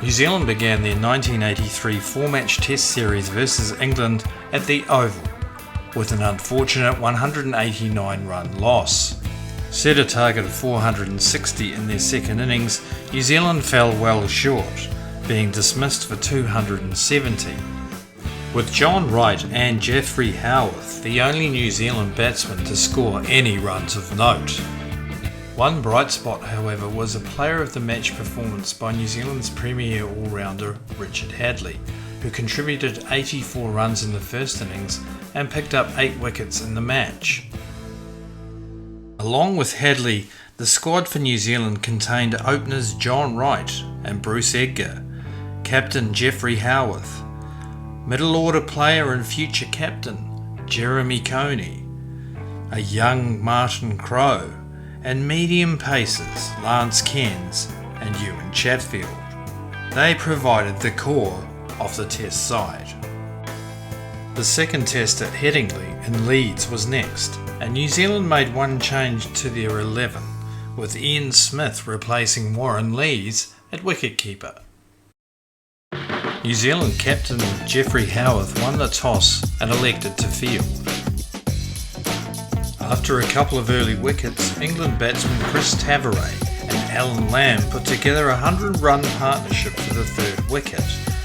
New Zealand began their 1983 four-match Test series versus England at the Oval with an unfortunate 189-run loss. Set a target of 460 in their second innings, New Zealand fell well short, being dismissed for 270. With John Wright and Geoffrey Howarth the only New Zealand batsmen to score any runs of note. One bright spot, however, was a player of the match performance by New Zealand's premier all-rounder Richard Hadlee, who contributed 84 runs in the first innings and picked up 8 wickets in the match. Along with Hadlee, the squad for New Zealand contained openers John Wright and Bruce Edgar, captain Geoffrey Howarth, middle order player and future captain Jeremy Coney, a young Martin Crowe, and medium pacers Lance Cairns and Ewen Chatfield. They provided the core of the Test side. The second Test at Headingley in Leeds was next, and New Zealand made one change to their 11, with Ian Smith replacing Warren Lees at wicketkeeper. New Zealand captain Geoffrey Howarth won the toss and elected to field. After a couple of early wickets, England batsman Chris Tavares and Alan Lamb put together a 100-run partnership for the third wicket,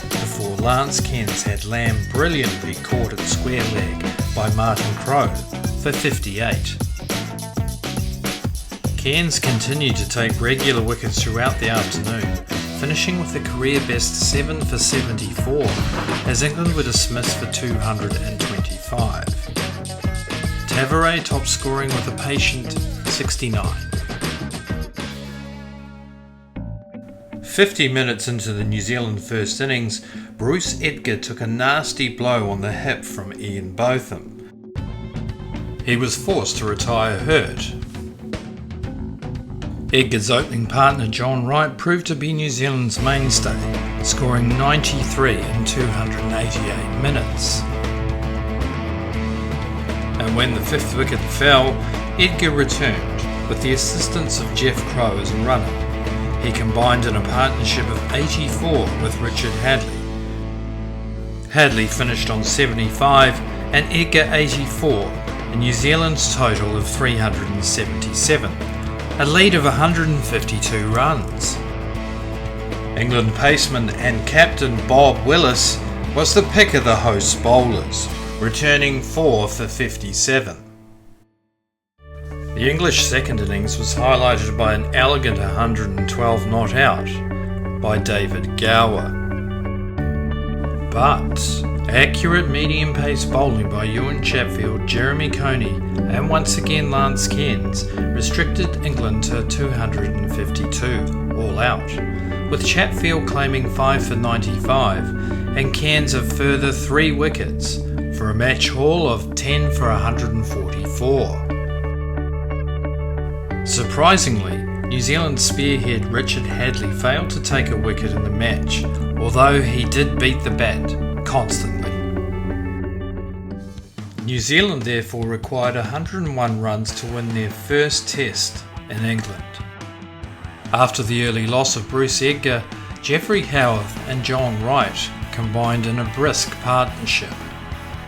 before Lance Cairns had Lamb brilliantly caught at square leg by Martin Crowe for 58. Cairns continued to take regular wickets throughout the afternoon, finishing with a career best 7 for 74 as England were dismissed for 225. Tavares top scoring with a patient 69. 50 minutes into the New Zealand first innings, Bruce Edgar took a nasty blow on the hip from Ian Botham. He was forced to retire hurt. Edgar's opening partner John Wright proved to be New Zealand's mainstay, scoring 93 in 288 minutes. And when the fifth wicket fell, Edgar returned with the assistance of Jeff Crowe as a runner. He combined in a partnership of 84 with Richard Hadlee. Hadlee finished on 75 and Edgar 84, a New Zealand's total of 377, a lead of 152 runs. England paceman and captain Bob Willis was the pick of the host's bowlers, returning 4 for 57. The English second innings was highlighted by an elegant 112 not out by David Gower. But accurate medium-pace bowling by Ewen Chatfield, Jeremy Coney and once again Lance Cairns restricted England to 252 all out, with Chatfield claiming 5 for 95 and Cairns a further 3 wickets for a match haul of 10 for 144. Surprisingly, New Zealand spearhead Richard Hadlee failed to take a wicket in the match, although he did beat the bat constantly. New Zealand therefore required 101 runs to win their first Test in England. After the early loss of Bruce Edgar, Geoffrey Howarth and John Wright combined in a brisk partnership.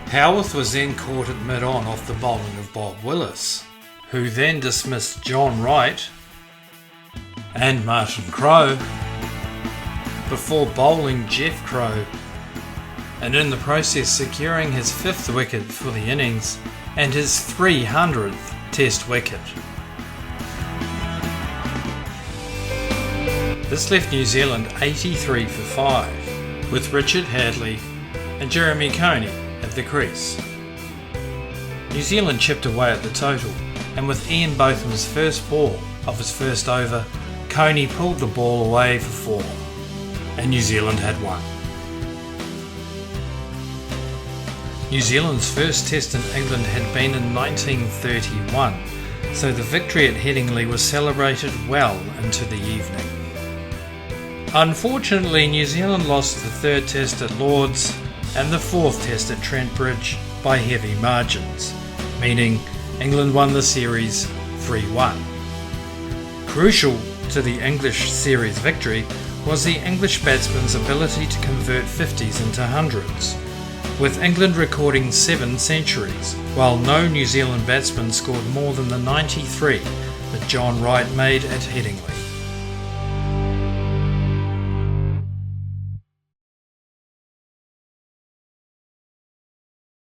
Howarth was then caught at mid-on off the bowling of Bob Willis, who then dismissed John Wright and Martin Crowe before bowling Jeff Crowe, and in the process securing his 5th wicket for the innings and his 300th Test wicket. This left New Zealand 83 for 5, with Richard Hadlee and Jeremy Coney at the crease. New Zealand chipped away at the total, and with Ian Botham's first ball of his first over, Coney pulled the ball away for 4, and New Zealand had won. New Zealand's first Test in England had been in 1931, so the victory at Headingley was celebrated well into the evening. Unfortunately, New Zealand lost the third Test at Lord's and the fourth Test at Trent Bridge by heavy margins, meaning England won the series 3-1. Crucial to the English series victory was the English batsman's ability to convert 50s into hundreds, with England recording 7 centuries, while no New Zealand batsman scored more than the 93 that John Wright made at Headingley.